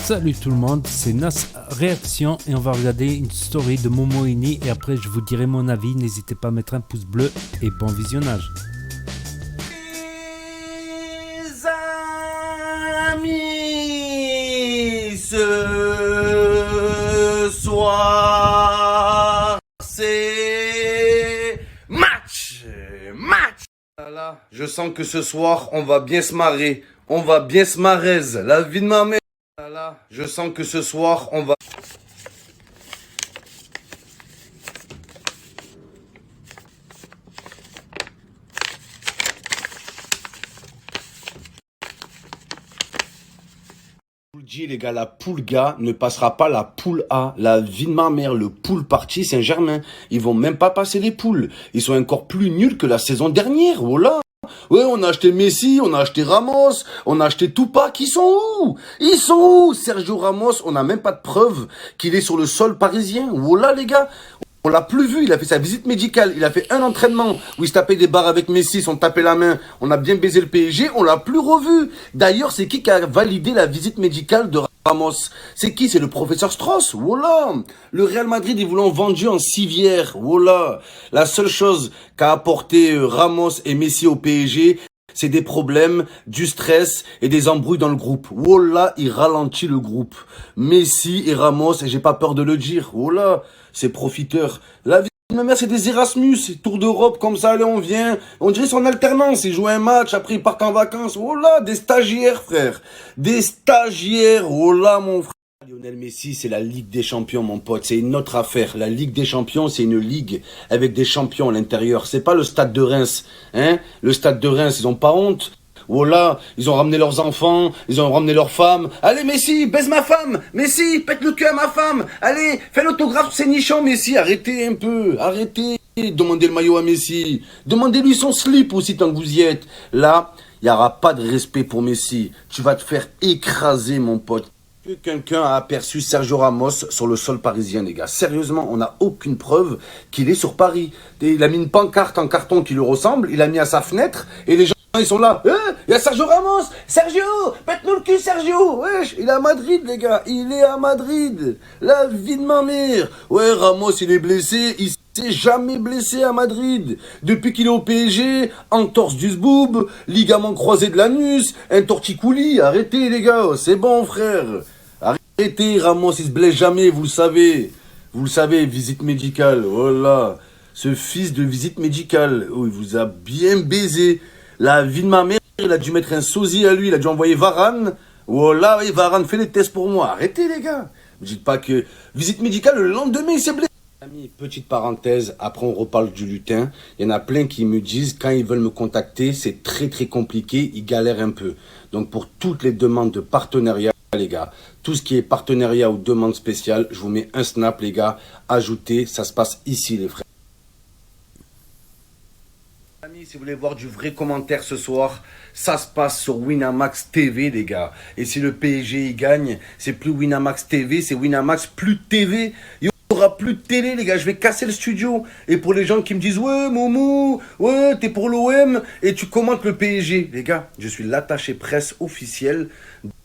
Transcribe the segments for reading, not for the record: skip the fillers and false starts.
Salut tout le monde, c'est Nas Réaction et on va regarder une story de Momo Ini et après je vous dirai mon avis. N'hésitez pas à mettre un pouce bleu et bon visionnage. Les amis, ce soir c'est match. Je sens que ce soir on va bien se marrer. On va bien se marrer, la vie de ma mère. Je sens que ce soir, on va... Je vous le dis les gars, la poule gars ne passera pas la poule A. La vie de ma mère, le poule parti Saint-Germain. Ils vont même pas passer les poules. Ils sont encore plus nuls que la saison dernière, voilà. Ouais, on a acheté Messi, on a acheté Ramos, on a acheté Tupac. Ils sont où? Ils sont où? Sergio Ramos, on n'a même pas de preuve qu'il est sur le sol parisien. Voilà les gars, on l'a plus vu. Il a fait sa visite médicale, il a fait un entraînement où il se tapait des barres avec Messi, ils sont tapés la main. On a bien baisé le PSG, on l'a plus revu. D'ailleurs, c'est qui a validé la visite médicale de Ramos? C'est qui? C'est le professeur Strauss. Voilà. Le Real Madrid, ils vous l'ont vendu en civière. Voilà. La seule chose qu'a apporté Ramos et Messi au PSG, c'est des problèmes, du stress et des embrouilles dans le groupe. Voilà, il ralentit le groupe. Messi et Ramos, et j'ai pas peur de le dire. Voilà, c'est profiteur. La vie de ma mère, c'est des Erasmus, tour d'Europe, comme ça, allez, on vient. On dirait son alternance, ils jouent un match, après ils partent en vacances. Voilà, des stagiaires, frère. Des stagiaires, voilà, mon frère. Lionel Messi, c'est la Ligue des Champions, mon pote. C'est une autre affaire. La Ligue des Champions, c'est une ligue avec des champions à l'intérieur. C'est pas le stade de Reims, hein. Le stade de Reims, ils ont pas honte. Voilà, ils ont ramené leurs enfants, ils ont ramené leurs femmes. Allez, Messi, baise ma femme. Messi, pète le cul à ma femme. Allez, fais l'autographe sur ses nichons, Messi. Arrêtez un peu, arrêtez. Demandez le maillot à Messi. Demandez-lui son slip aussi tant que vous y êtes. Là, il n'y aura pas de respect pour Messi. Tu vas te faire écraser, mon pote. Quelqu'un a aperçu Sergio Ramos sur le sol parisien, les gars. Sérieusement, on n'a aucune preuve qu'il est sur Paris. Il a mis une pancarte en carton qui lui ressemble, il a mis à sa fenêtre, et les gens, ils sont là. Il y a Sergio Ramos. Sergio, pète-nous le cul, Sergio. Wesh, il est à Madrid, les gars. Il est à Madrid. La vie de ma mère. Ouais, Ramos, il est blessé. Il s'est jamais blessé à Madrid. Depuis qu'il est au PSG, entorse du zboob, ligament croisé de l'anus, un torticolis. Arrêtez, les gars. C'est bon, frère. Arrêtez, Ramos, il se blesse jamais, vous le savez. Vous le savez, visite médicale, voilà. Ce fils de visite médicale, oh, il vous a bien baisé. La vie de ma mère, il a dû mettre un sosie à lui, il a dû envoyer Varane. Voilà, oui, Varane, fais les tests pour moi. Arrêtez, les gars. Ne dites pas que visite médicale, le lendemain, il s'est blessé. Amis, petite parenthèse, après on reparle du lutin. Il y en a plein qui me disent, quand ils veulent me contacter, c'est très très compliqué, ils galèrent un peu. Donc pour toutes les demandes de partenariat, les gars, tout ce qui est partenariat ou demande spéciale, je vous mets un snap, les gars. Ajoutez, ça se passe ici, les frères. Amis, si vous voulez voir du vrai commentaire ce soir, ça se passe sur Winamax TV, les gars. Et si le PSG y gagne, c'est plus Winamax TV, c'est Winamax plus TV. Il n'y aura plus de télé, les gars. Je vais casser le studio. Et pour les gens qui me disent, ouais, Momo, ouais, t'es pour l'OM et tu commentes le PSG. Les gars, je suis l'attaché presse officiel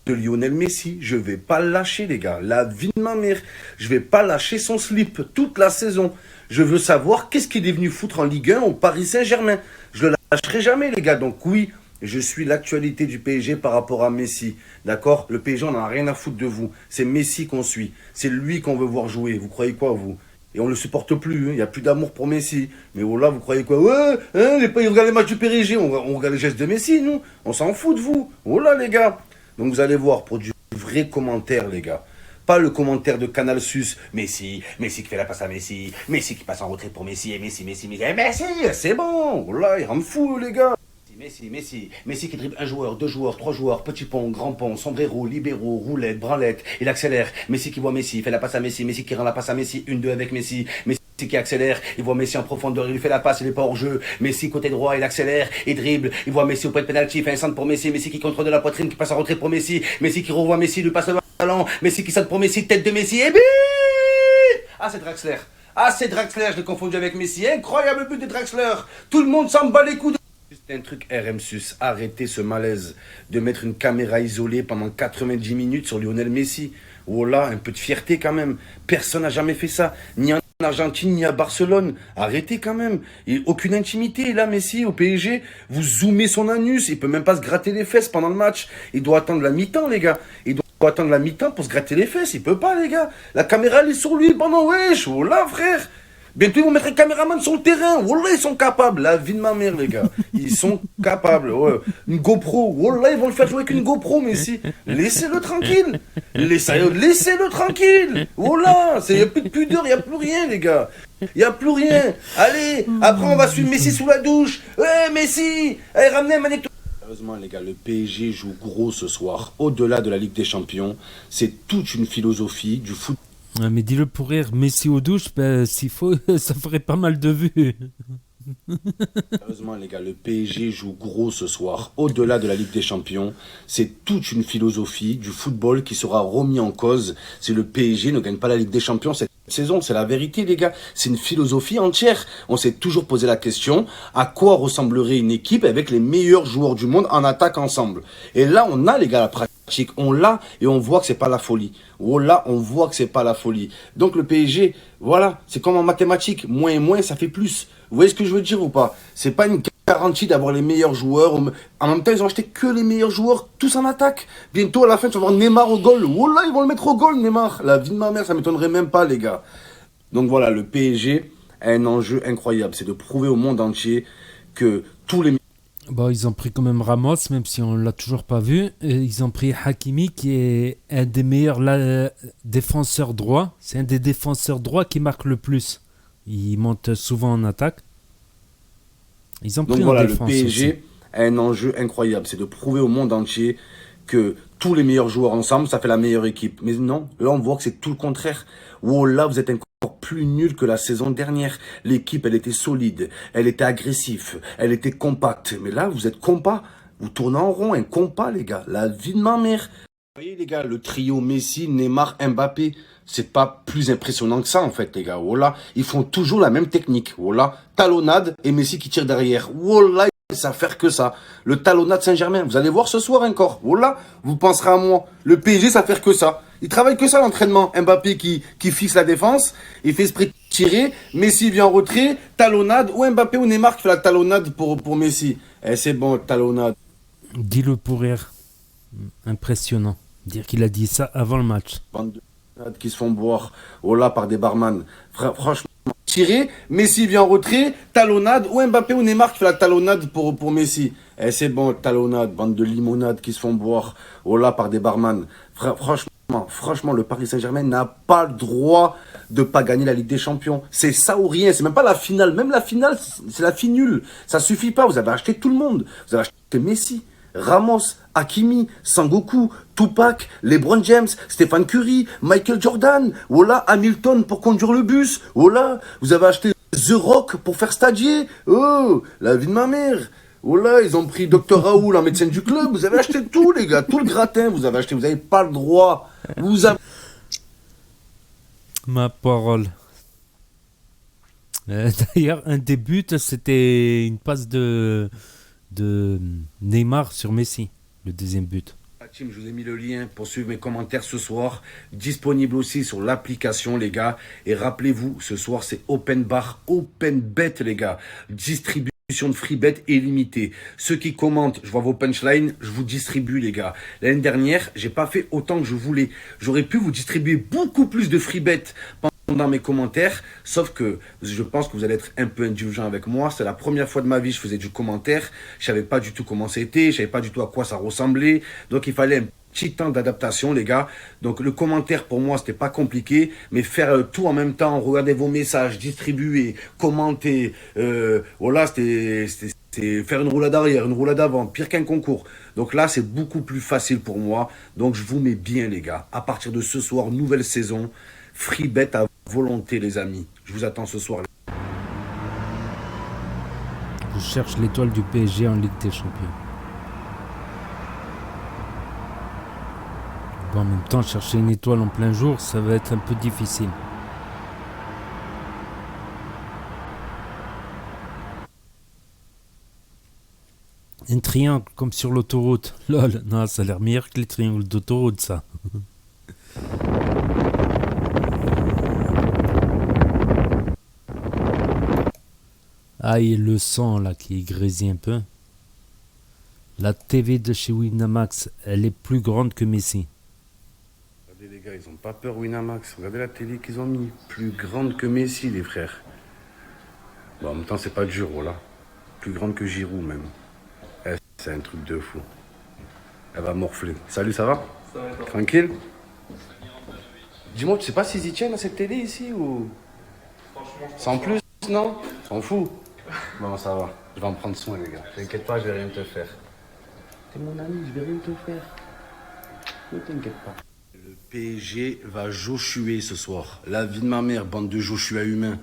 de Lionel Messi. Je vais pas le lâcher, les gars. La vie de ma mère. Je vais pas lâcher son slip toute la saison. Je veux savoir qu'est-ce qu'il est venu foutre en Ligue 1 au Paris Saint-Germain. Je le lâcherai jamais, les gars. Donc oui, je suis l'actualité du PSG par rapport à Messi. D'accord? Le PSG, on n'en a rien à foutre de vous. C'est Messi qu'on suit. C'est lui qu'on veut voir jouer. Vous croyez quoi, vous? Et on ne le supporte plus. Il n'y a plus d'amour pour Messi. Mais voilà, vous croyez quoi? Ouais, hein, ils regardent les matchs du PSG. On regarde les gestes de Messi, nous. On s'en fout de vous. Voilà, les gars. Donc vous allez voir pour du vrai commentaire, les gars. Pas le commentaire de Canal Sus. Messi qui fait la passe à Messi. Messi qui passe en retrait pour Messi. Et Messi. C'est bon. Voilà, ils rendent fous, les gars. Messi qui dribble un joueur, deux joueurs, trois joueurs, petit pont, grand pont, sombrero, libéraux, roulette, branlette, il accélère. Messi qui voit Messi, il fait la passe à Messi. Messi qui rend la passe à Messi, 1-2 avec Messi. Messi qui accélère, il voit Messi en profondeur, il lui fait la passe, il est pas hors jeu. Messi côté droit, il accélère, il dribble, il voit Messi au point de pénalty, il fait un centre pour Messi. Messi qui contrôle de la poitrine, qui passe en retrait pour Messi. Messi qui revoit Messi, lui passe le ballon. Messi qui saute pour Messi, tête de Messi, et but! Ah, c'est Draxler. Ah, c'est Draxler, je l'ai confondu avec Messi. Incroyable but de Draxler. Tout le monde s'en bat les coups. Juste un truc RMSUS, arrêtez ce malaise de mettre une caméra isolée pendant 90 minutes sur Lionel Messi. Oh là, un peu de fierté quand même. Personne n'a jamais fait ça, ni en Argentine, ni à Barcelone. Arrêtez quand même. Aucune intimité, là, Messi, au PSG. Vous zoomez son anus, il peut même pas se gratter les fesses pendant le match. Il doit attendre la mi-temps, les gars. Il doit attendre la mi-temps pour se gratter les fesses, il peut pas, les gars. La caméra, elle est sur lui pendant, wesh, oh là, frère. Bientôt, ils vont mettre un caméraman sur le terrain. Wallah, ils sont capables. La vie de ma mère, les gars. Ils sont capables. Ouais. Une GoPro. Wallah, ils vont le faire jouer avec une GoPro, mais si. Laissez-le tranquille. Laissez-le tranquille. Wallah, il n'y a plus de pudeur, il n'y a plus rien, les gars. Il n'y a plus rien. Allez, après, on va suivre Messi sous la douche. Ouais, Messi. Allez, ramenez un magnéto. Sérieusement, les gars, le PSG joue gros ce soir. Au-delà de la Ligue des Champions, c'est toute une philosophie du foot. Ouais, mais dis-le pour rire, Messi aux douches, ben, s'il faut, ça ferait pas mal de vues. Sérieusement, les gars, le PSG joue gros ce soir. Au-delà de la Ligue des Champions, c'est toute une philosophie du football qui sera remis en cause si le PSG ne gagne pas la Ligue des Champions cette saison. C'est la vérité, les gars. C'est une philosophie entière. On s'est toujours posé la question, à quoi ressemblerait une équipe avec les meilleurs joueurs du monde en attaque ensemble? Et là, on a, les gars, la pratique. On l'a et on voit que c'est pas la folie. Oh là, on voit que c'est pas la folie. Donc le PSG, voilà, c'est comme en mathématiques. Moins et moins, ça fait plus. Vous voyez ce que je veux dire ou pas? C'est pas une garantie d'avoir les meilleurs joueurs. En même temps, ils ont acheté que les meilleurs joueurs, tous en attaque. Bientôt, à la fin, tu vas voir Neymar au goal. Oh là, ils vont le mettre au goal, Neymar. La vie de ma mère, ça m'étonnerait même pas, les gars. Donc voilà, le PSG a un enjeu incroyable. C'est de prouver au monde entier que tous les... Bon, ils ont pris quand même Ramos, même si on l'a toujours pas vu. Et ils ont pris Hakimi, qui est un des meilleurs défenseurs droits. C'est un des défenseurs droits qui marque le plus. Il monte souvent en attaque. Ils ont pris Donc voilà, en le défense PSG aussi. a un enjeu incroyable. C'est de prouver au monde entier que tous les meilleurs joueurs ensemble, ça fait la meilleure équipe. Mais non, là on voit que c'est tout le contraire. Oh là, vous êtes encore plus nul que la saison dernière. L'équipe, elle était solide, elle était agressive, elle était compacte. Mais là, vous êtes compas. Vous tournez en rond, un compas, les gars. La vie de ma mère. Vous voyez, les gars, le trio Messi, Neymar, Mbappé, c'est pas plus impressionnant que ça, en fait, les gars. Voilà, ils font toujours la même technique. Voilà, talonnade et Messi qui tire derrière. Voilà, ils savent faire que ça. Le talonnade Saint-Germain, vous allez voir ce soir encore. Voilà, vous penserez à moi. Le PSG, ça fait que ça. Ils travaillent que ça, l'entraînement. Mbappé qui fixe la défense, il fait esprit de tirer. Messi vient en retrait, talonnade. Ou Mbappé ou Neymar qui fait la talonnade pour Messi. Eh, c'est bon, talonnade. Dis-le pour rire. Impressionnant. Dire qu'il a dit ça avant le match. Bande de malades qui se font boire oh là par des barman. Franchement, tiré, Messi vient en retrait, talonnade, ou Mbappé ou Neymar qui fait la talonnade pour Messi. Eh, c'est bon, talonnade, bande de limonades qui se font boire oh là par des barman. Franchement, le Paris Saint-Germain n'a pas le droit de pas gagner la Ligue des Champions. C'est ça ou rien, c'est même pas la finale. Même la finale, c'est la finule. Ça suffit pas, vous avez acheté tout le monde. Vous avez acheté Messi, Ramos, Hakimi, Sangoku, Tupac, LeBron James, Stephen Curry, Michael Jordan, voilà, Hamilton pour conduire le bus, voilà, vous avez acheté The Rock pour faire stagiaire, oh, la vie de ma mère, voilà, ils ont pris Dr Raoul en médecin du club, vous avez acheté tout les gars, tout le gratin vous avez acheté, vous n'avez pas le droit, vous avez... Ma parole. D'ailleurs, un des buts, c'était une passe de Neymar sur Messi, le deuxième but. Team, je vous ai mis le lien pour suivre mes commentaires ce soir, disponible aussi sur l'application les gars, et rappelez-vous, ce soir c'est open bar, open bet les gars, distribution de free bet illimitée. Ceux qui commentent, je vois vos punchlines, je vous distribue les gars. L'année dernière, j'ai pas fait autant que je voulais, j'aurais pu vous distribuer beaucoup plus de free bet dans mes commentaires, sauf que je pense que vous allez être un peu indulgent avec moi. C'est la première fois de ma vie que je faisais du commentaire, je savais pas du tout comment c'était, je savais pas du tout à quoi ça ressemblait, donc il fallait un petit temps d'adaptation les gars. Donc le commentaire pour moi c'était pas compliqué, mais faire tout en même temps, regarder vos messages, distribuer, commenter, voilà, c'était faire une roulade arrière, une roulade avant, pire qu'un concours. Donc là c'est beaucoup plus facile pour moi, donc je vous mets bien les gars. À partir de ce soir, nouvelle saison, free bet à volonté les amis. Je vous attends ce soir. Je cherche l'étoile du PSG en Ligue des Champions. Bon, en même temps, chercher une étoile en plein jour, ça va être un peu difficile. Un triangle comme sur l'autoroute. Lol, non, ça a l'air meilleur que les triangles d'autoroute, ça. Ah, et le sang là qui grésille un peu. La TV de chez Winamax, elle est plus grande que Messi. Regardez les gars, ils ont pas peur Winamax. Regardez la télé qu'ils ont mis. Plus grande que Messi, les frères. Bon, en même temps, c'est pas dur, voilà. Plus grande que Giroud, même. Eh, c'est un truc de fou. Elle va morfler. Salut, ça va? Ça va. Tranquille? Dis-moi, tu sais pas s'ils y tiennent à cette télé ici ou... Sans plus, non? S'en fout. Bon, ça va. Je vais en prendre soin, les gars. T'inquiète pas, je vais rien te faire. T'es mon ami, je vais rien te faire. Ne t'inquiète pas. Le PSG va Joshuer ce soir. La vie de ma mère, bande de Joshua humains.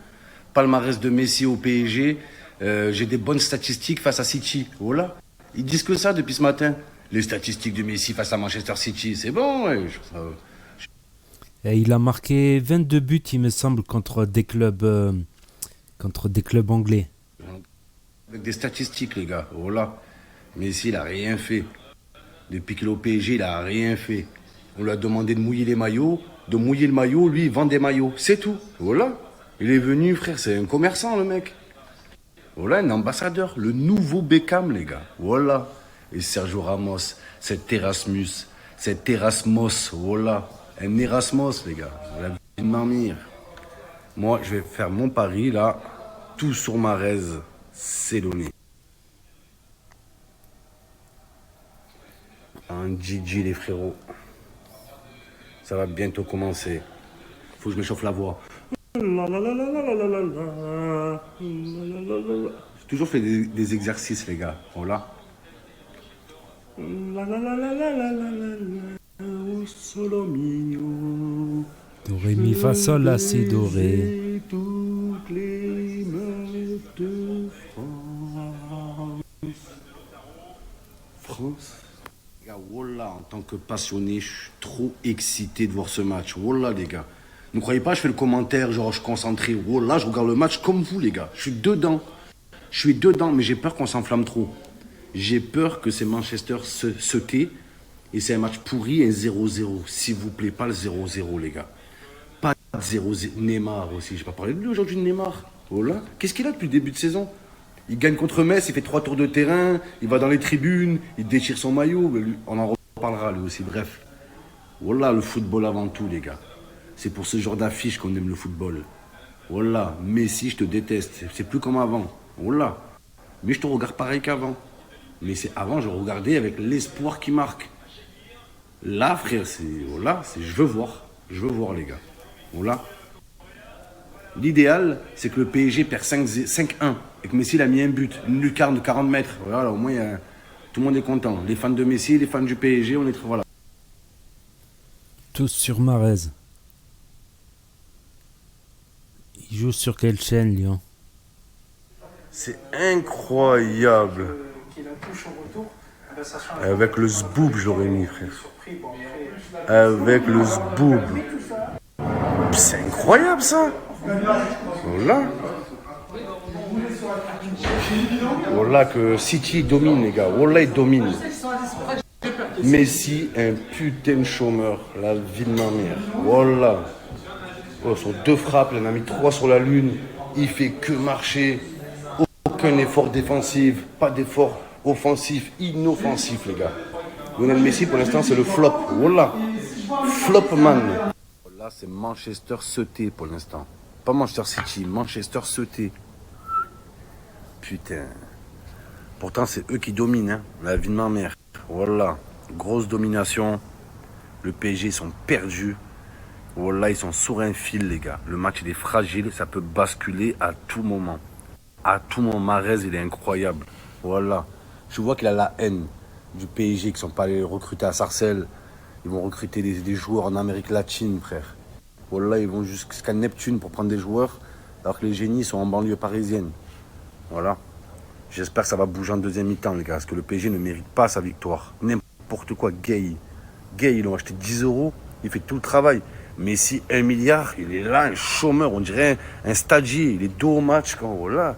Palmarès de Messi au PSG. J'ai des bonnes statistiques face à City. Voilà. Ils disent que ça depuis ce matin. Les statistiques de Messi face à Manchester City, c'est bon, ouais. Et il a marqué 22 buts, il me semble, contre des clubs anglais. Avec des statistiques, les gars. Voilà. Messi, il a rien fait. Depuis qu'il est au PSG, il a rien fait. On lui a demandé de mouiller les maillots. De mouiller le maillot, lui, il vend des maillots. C'est tout. Voilà. Il est venu, frère, c'est un commerçant, le mec. Voilà, un ambassadeur. Le nouveau Beckham, les gars. Voilà. Et Sergio Ramos, cet Erasmus, voilà. Un Erasmus, les gars. La vie de ma mère. Moi, je vais faire mon pari, là. Tout sur Mahrez, c'est donné. Un GG, les frérots. Ça va bientôt commencer. Faut que je m'échauffe la voix. J'ai toujours fait des exercices, les gars. Voilà. Do, ré, mi, fa, sol, la, si, do, ré. Toutes les meufs de France. Les gars, wallah, en tant que passionné, je suis trop excité de voir ce match. Wallah, les gars. Ne croyez pas, je fais le commentaire, genre je suis concentré. Wallah, je regarde le match comme vous, les gars. Je suis dedans. Mais j'ai peur qu'on s'enflamme trop. J'ai peur que ces Manchester se tait. Et c'est un match pourri, un 0-0. S'il vous plaît, pas le 0-0, les gars. Pas de 0-0. Neymar aussi. J'ai pas parlé de lui aujourd'hui, de Neymar. Voilà. Qu'est-ce qu'il a depuis le début de saison? Il gagne contre Metz, il fait 3 tours de terrain, il va dans les tribunes, il déchire son maillot. Mais lui, on en reparlera lui aussi. Bref. Voilà, le football avant tout, les gars. C'est pour ce genre d'affiche qu'on aime le football. Voilà. Messi, je te déteste. C'est plus comme avant. Voilà. Mais je te regarde pareil qu'avant. Mais c'est avant, je regardais avec l'espoir qui marque. Là, frère, c'est. Voilà, c'est. Je veux voir. Je veux voir, les gars. Voilà. L'idéal, c'est que le PSG perd 5-1 et que Messi il a mis un but, une lucarne de 40 mètres. Voilà, au moins, tout le monde est content. Les fans de Messi, les fans du PSG, on est très. Voilà. Tous sur Mahrez. Il joue sur quelle chaîne, Lyon? C'est incroyable. Avec le zboob, je l'aurais mis, frère. Avec le zboob. C'est incroyable, ça. Voilà. Voilà que City domine, les gars. Voilà, il domine. Messi, un putain de chômeur. La vie de ma mère. Voilà. Oh, sur 2 frappes, il en a mis 3 sur la lune. Il fait que marcher. Aucun effort défensif. Pas d'effort offensif, inoffensif, les gars. Lionel Messi, pour l'instant, c'est le flop. Voilà. Flop man. Là, c'est Manchester City pour l'instant. Pas Manchester City, Manchester City. Putain. Pourtant, c'est eux qui dominent, hein. La vie de ma mère. Voilà. Grosse domination. Le PSG, ils sont perdus. Voilà, ils sont sur un fil, les gars. Le match, il est fragile. Ça peut basculer à tout moment. À tout moment. Mahrez, il est incroyable. Voilà. Je vois qu'il a la haine du PSG qui ne sont pas allés recruter à Sarcelles. Ils vont recruter des joueurs en Amérique latine, frère. Voilà, ils vont jusqu'à Neptune pour prendre des joueurs, alors que les génies sont en banlieue parisienne. Voilà. J'espère que ça va bouger en deuxième mi-temps, les gars, parce que le PSG ne mérite pas sa victoire. N'importe quoi, Gay, ils l'ont acheté 10 €, il fait tout le travail. Messi, 1 milliard, il est là, un chômeur, on dirait un stagiaire, il est dos au match, quand voilà.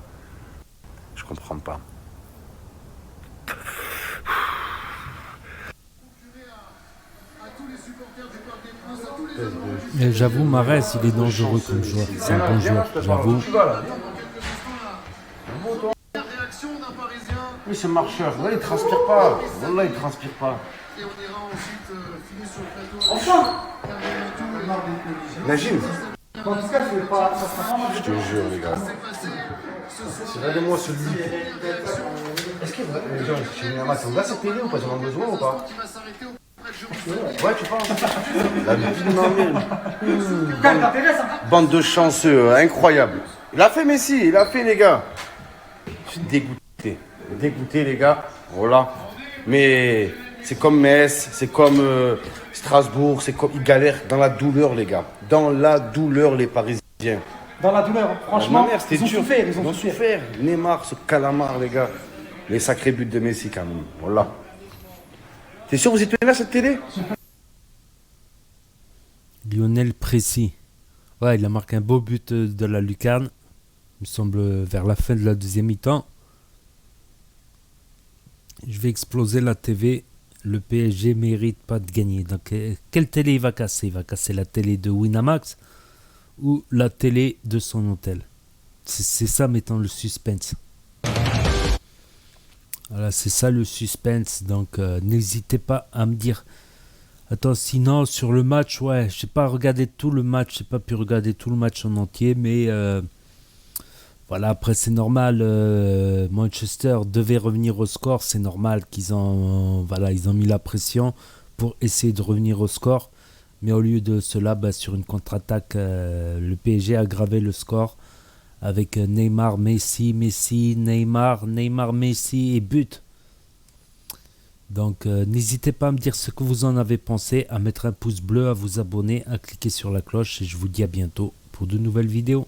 Je comprends pas. Et j'avoue, Marès, il est dangereux comme joueur. C'est un bon joueur, j'avoue. Oui, c'est marcheur. Ouais, il transpire pas. Wallah, il transpire pas. Enfin Imagine. En tout cas, c'est pas, ça sera pas mal. Je te jure, les gars. C'est vraiment celui. Est-ce que les gens, on va cette télé ou pas? J'en ai besoin ou pas? Ouais, tu penses? La vie de ma mère. Bande de chanceux, incroyable. Il a fait Messi, il a fait les gars. Je suis dégoûté. Dégoûté les gars. Voilà. Mais c'est comme Metz, c'est comme Strasbourg, c'est comme. Ils galèrent dans la douleur les gars. Dans la douleur les Parisiens. Dans la douleur, franchement, Ma mère, c'était ils ont dur. souffert. Ils ont souffert. Neymar, ce calamar les gars. Les sacrés buts de Messi quand même. Voilà. T'es sûr vous étiez là cette télé? Lionel Précy. Ouais, il a marqué un beau but de la lucarne. Il me semble vers la fin de la deuxième mi-temps. Je vais exploser la TV. Le PSG mérite pas de gagner. Donc, quelle télé il va casser? Il va casser la télé de Winamax ou la télé de son hôtel. C'est ça mettant le suspense. Voilà, c'est ça le suspense. Donc, n'hésitez pas à me dire. Attends, sinon, sur le match, ouais, je n'ai pas regardé tout le match. J'ai pas pu regarder tout le match en entier, mais voilà, après, c'est normal. Manchester devait revenir au score. C'est normal qu'ils ont, voilà, ils ont mis la pression pour essayer de revenir au score. Mais au lieu de cela, sur une contre-attaque, le PSG a aggravé le score avec Neymar, Messi, Messi, Neymar, Neymar, Messi et but. Donc n'hésitez pas à me dire ce que vous en avez pensé, à mettre un pouce bleu, à vous abonner, à cliquer sur la cloche et je vous dis à bientôt pour de nouvelles vidéos.